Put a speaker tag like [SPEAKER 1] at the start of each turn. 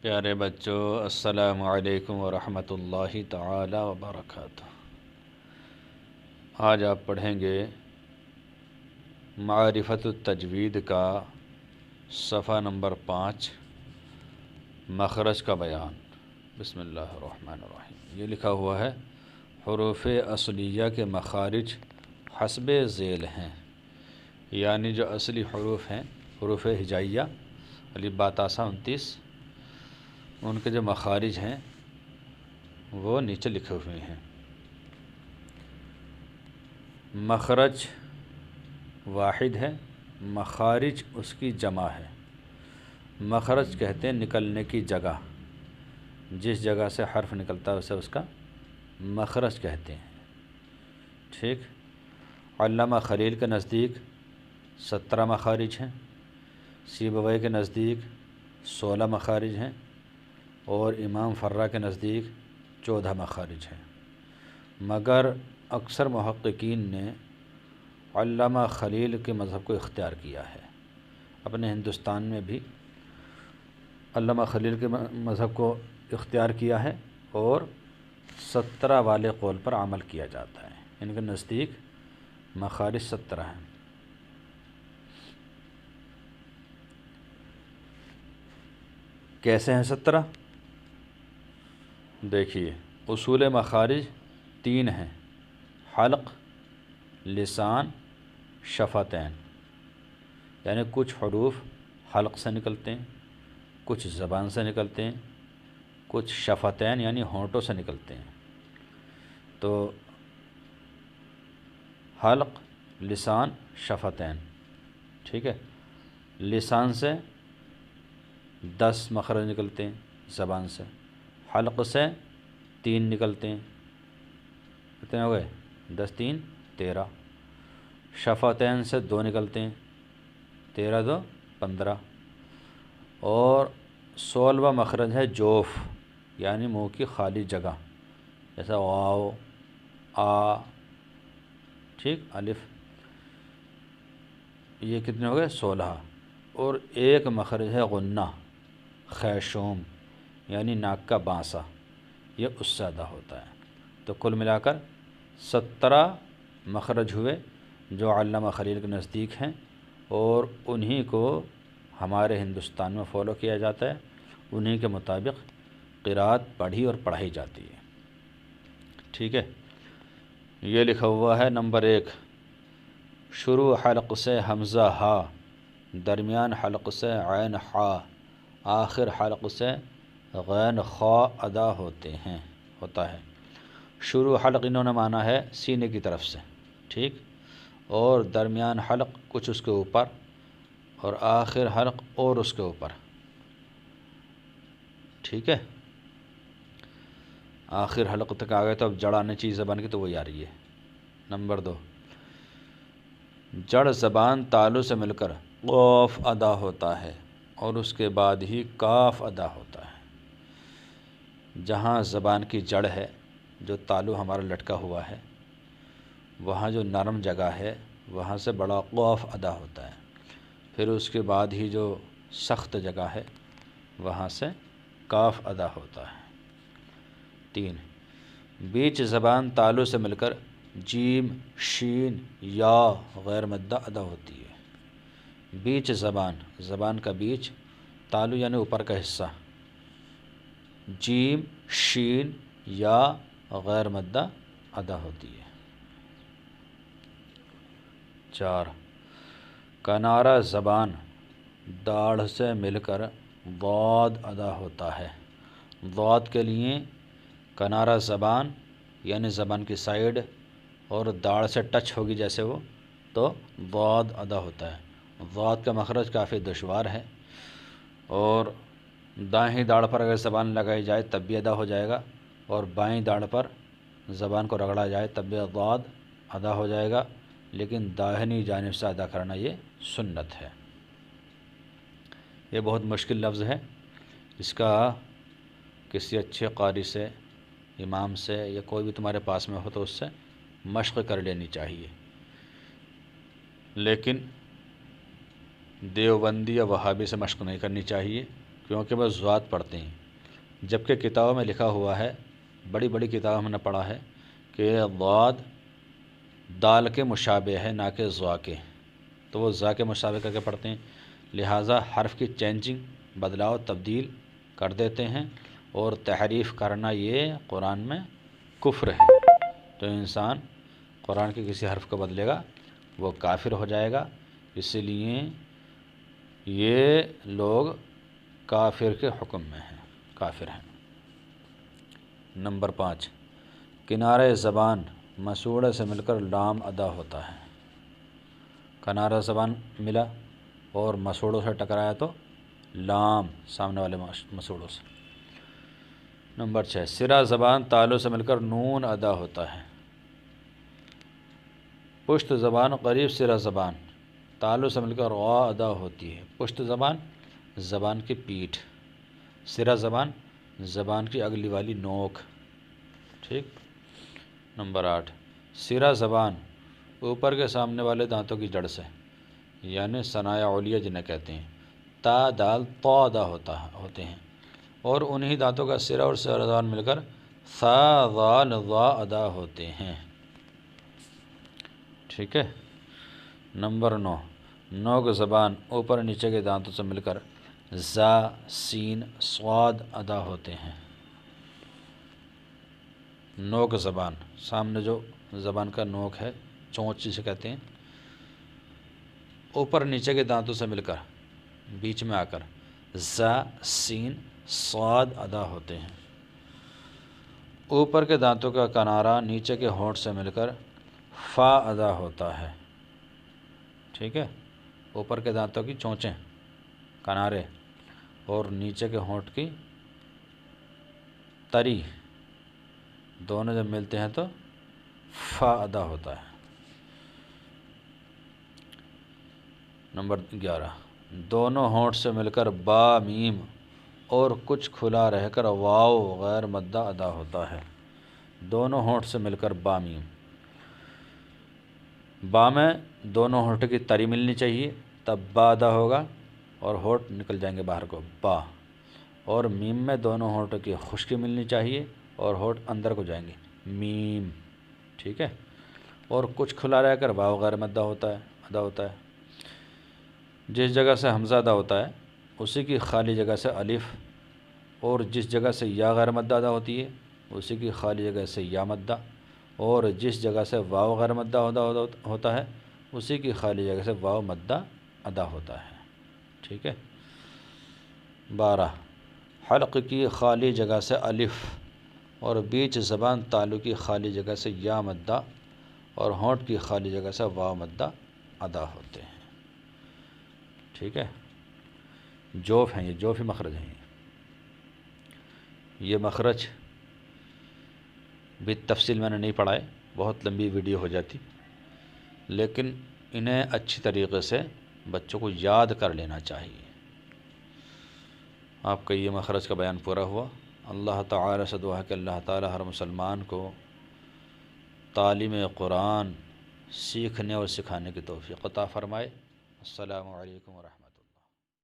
[SPEAKER 1] پیارے بچوں، السلام علیکم ورحمۃ اللہ تعالی وبرکاتہ۔ آج آپ پڑھیں گے معرفت التجوید کا صفحہ نمبر 5، مخرج کا بیان۔ بسم اللہ الرحمن الرحیم۔ یہ لکھا ہوا ہے حروف اصلیہ کے مخارج حسب ذیل ہیں، یعنی جو اصلی حروف ہیں، حروف ہجائیہ الف با تا سا 29، ان کے جو مخارج ہیں وہ نیچے لکھے ہوئے ہیں۔ مخرج واحد ہے، مخارج اس کی جمع ہے۔ مخرج کہتے ہیں نکلنے کی جگہ، جس جگہ سے حرف نکلتا ہے اسے اس کا مخرج کہتے ہیں۔ ٹھیک، علامہ خلیل کے نزدیک 17 مخارج ہیں، سیبویہ کے نزدیک 16 مخارج ہیں، اور امام فرا کے نزدیک 14 مخارج ہیں، مگر اکثر محققین نے علامہ خلیل کے مذہب کو اختیار کیا ہے۔ اپنے ہندوستان میں بھی علامہ خلیل کے مذہب کو اختیار کیا ہے اور 17 والے قول پر عمل کیا جاتا ہے۔ ان کے نزدیک مخارج 17 ہیں۔ کیسے ہیں 17؟ دیکھیے، اصول مخارج 3 ہیں: حلق، لسان، شفتین۔ یعنی کچھ حروف حلق سے نکلتے ہیں، کچھ زبان سے نکلتے ہیں، کچھ شفتین یعنی ہونٹوں سے نکلتے ہیں۔ تو حلق، لسان، شفتین، ٹھیک ہے۔ لسان سے 10 مخرج نکلتے ہیں زبان سے، حلق سے 3 نکلتے ہیں، کتنے ہو گئے؟ 10 3 13۔ شفتین سے 2 نکلتے ہیں، 13 2 15۔ اور 16واں مخرج ہے جوف، یعنی منہ کی خالی جگہ، جیسا واو، آ، ٹھیک، الف۔ یہ کتنے ہو گئے؟ 16۔ اور ایک مخرج ہے غنہ، خیشوم، یعنی ناک کا بانسا، یہ اس سے ادا ہوتا ہے۔ تو کل ملا کر 17 مخرج ہوئے جو علامہ خلیل کے نزدیک ہیں، اور انہی کو ہمارے ہندوستان میں فالو کیا جاتا ہے، انہی کے مطابق قرأت پڑھی اور پڑھائی جاتی ہے۔ ٹھیک ہے، یہ لکھا ہوا ہے نمبر 1، شروع حلق سے حمزہ ہا، درمیان حلق سے عین حا، آخر حلق سے غین خا ادا ہوتا ہے۔ شروع حلق انہوں نے مانا ہے سینے کی طرف سے، ٹھیک، اور درمیان حلق کچھ اس کے اوپر، اور آخر حلق اور اس کے اوپر، ٹھیک ہے۔ آخر حلق تک آ گئے تو اب جڑ آنے چاہیے زبان کی، تو وہی آ رہی ہے۔ نمبر 2، جڑ زبان تالو سے مل کر قاف ادا ہوتا ہے اور اس کے بعد ہی کاف ادا ہوتا ہے۔ جہاں زبان کی جڑ ہے، جو تالو ہمارا لٹکا ہوا ہے، وہاں جو نرم جگہ ہے وہاں سے بڑا قاف ادا ہوتا ہے، پھر اس کے بعد ہی جو سخت جگہ ہے وہاں سے کاف ادا ہوتا ہے۔ 3، بیچ زبان تالو سے مل کر جیم، شین، یا غیر مدہ ادا ہوتی ہے۔ بیچ زبان کا بیچ، تالو یعنی اوپر کا حصہ، جیم، شین، یا غیر مدہ ادا ہوتی ہے۔ 4، کنارہ زبان داڑھ سے مل کر ضاد ادا ہوتا ہے۔ ضاد کے لیے کنارہ زبان یعنی زبان کی سائیڈ اور داڑھ سے ٹچ ہوگی جیسے وہ، تو ضاد ادا ہوتا ہے۔ ضاد کا مخرج کافی دشوار ہے، اور دائیں داڑھ پر اگر زبان لگائی جائے تب بھی ادا ہو جائے گا، اور بائیں داڑھ پر زبان کو رگڑا جائے تب بھی ضاد ادا ہو جائے گا، لیکن داہنی جانب سے ادا کرنا یہ سنت ہے۔ یہ بہت مشکل لفظ ہے، اس کا کسی اچھے قاری سے، امام سے، یا کوئی بھی تمہارے پاس میں ہو تو اس سے مشق کر لینی چاہیے۔ لیکن دیوبندی یا وہابی سے مشق نہیں کرنی چاہیے، کیونکہ وہ ضاد پڑھتے ہیں، جبکہ کتابوں میں لکھا ہوا ہے، بڑی بڑی کتابوں میں نے پڑھا ہے کہ ضاد دال کے مشابہ ہے، نہ کہ ضا کے، تو وہ ضا کے مشابہ کر کے پڑھتے ہیں، لہٰذا حرف کی چینجنگ، بدلاؤ، تبدیل کر دیتے ہیں، اور تحریف کرنا یہ قرآن میں کفر ہے۔ تو انسان قرآن کے کسی حرف کو بدلے گا وہ کافر ہو جائے گا، اسی لیے یہ لوگ کافر کے حکم میں ہیں، کافر ہیں۔ نمبر 5، کنارہ زبان مسوڑے سے مل کر لام ادا ہوتا ہے۔ کنارہ زبان ملا اور مسوڑوں سے ٹکرایا تو لام سامنے والے مسوڑوں سے۔ نمبر 6، سرا زبان تالو سے مل کر نون ادا ہوتا ہے۔ پشت زبان قریب سرا زبان تالو سے مل کر غا ادا ہوتی ہے۔ پشت زبان زبان کی پیٹھ، سرا زبان زبان کی اگلی والی نوک، ٹھیک۔ نمبر 8، سرا زبان اوپر کے سامنے والے دانتوں کی جڑ سے، یعنی ثنایا علیہ جنہیں کہتے ہیں، تا دال طا ادا ہوتے ہیں، اور انہی دانتوں کا سرا اور سرا زبان مل کر ثا ذال ظا ادا ہوتے ہیں، ٹھیک ہے۔ نمبر 9، نوک زبان اوپر نیچے کے دانتوں سے مل کر زا سین صاد ادا ہوتے ہیں۔ نوک زبان سامنے جو زبان کا نوک ہے، چونچ جسے کہتے ہیں، اوپر نیچے کے دانتوں سے مل کر بیچ میں آ کر زا سین صاد ادا ہوتے ہیں۔ اوپر کے دانتوں کا کنارہ نیچے کے ہونٹ سے مل کر فا ادا ہوتا ہے، ٹھیک ہے۔ اوپر کے دانتوں کی چونچیں، کنارے، اور نیچے کے ہونٹ کی تری دونوں جب ملتے ہیں تو فا ادا ہوتا ہے۔ نمبر 11، دونوں ہونٹ سے مل کر با میم اور کچھ کھلا رہ کر واو غیر مدہ ادا ہوتا ہے۔ دونوں ہونٹ سے مل کر با میم، با میں دونوں ہونٹ کی تری ملنی چاہیے تب با ادا ہوگا، اور ہونٹ نکل جائیں گے باہر کو، با، اور میم میں دونوں ہونٹوں کی خشکی ملنی چاہیے اور ہونٹ اندر کو جائیں گے، میم، ٹھیک ہے۔ اور کچھ کھلا رہ کر واو غیر مدہ ادا ہوتا ہے۔ جس جگہ سے حمزہ ادا ہوتا ہے اسی کی خالی جگہ سے الف، اور جس جگہ سے یا غیر مدہ ادا ہوتی ہے اسی کی خالی جگہ سے یا مدہ، اور جس جگہ سے واو غیر مدہ ادا ہوتا ہے اسی کی خالی جگہ سے واو مدہ ادا ہوتا ہے، ٹھیک ہے۔ 12، حلق کی خالی جگہ سے الف اور بیچ زبان تالو کی خالی جگہ سے یا مدہ اور ہونٹ کی خالی جگہ سے واو مدہ ادا ہوتے ہیں، ٹھیک ہے۔ جوف ہیں، یہ جوفی مخرج ہیں، یہ مخرج بھی تفصیل میں نے نہیں پڑھائے، بہت لمبی ویڈیو ہو جاتی، لیکن انہیں اچھی طریقے سے بچوں کو یاد کر لینا چاہیے۔ آپ کا یہ مخرج کا بیان پورا ہوا۔ اللہ تعالی سے دعا ہے کہ اللہ تعالی ہر مسلمان کو تعلیم قرآن سیکھنے اور سکھانے کی توفیق عطا فرمائے۔ السلام علیکم ورحمۃ اللہ۔